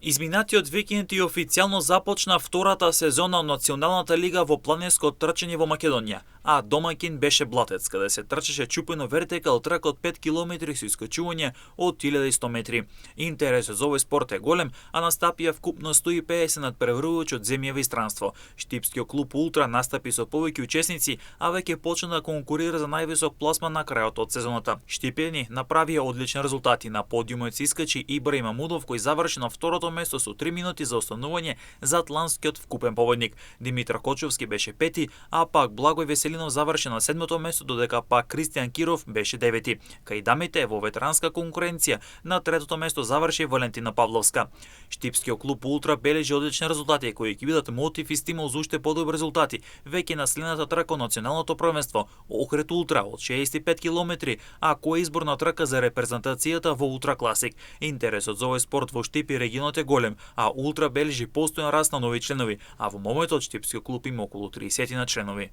Изминатиот викенд и официјално започна втората сезона од Националната лига во планинско трчање во Македонија, а домаќин беше Блатец, каде се трчаше чупено вертикал трак од 5 километри со искочување од 1100 метри. Интересот за овој спорт е голем, а настапија вкупно 150 надпреварувачи од земјава и странство. Штипскиот клуб Ултра настапи со повеќе учесници, а веќе почна да конкурира за највисок пласман на крајот од сезоната. Штипени направија одлични резултати. На подиумот се искачи Ибраим Мамудов, кој заврши на второто место со 3 минути за останување за атлантскиот вкупен победник. Димитар Кочовски беше пети, а пак Благој Веселинов заврши на 7-то место, додека пак Кристијан Киров беше девети. Кај дамите во ветеранска конкуренција на третото место заврши Валентина Павловска. Штипскиот клуб Ултра бележи одлични резултати кои ќе бидат мотив и стимул за уште подобри резултати. Веќе на следната трка од националното првенство Охрид Ултра од 65 километри, а која е изборна трка за репрезентацијата во Ултра Класик. Интересот за овој спорт во Штип и регионот е голем, а Ултра бележи постојан раст на нови членови, а во моментот Штипскиот клуб има околу 30 членови.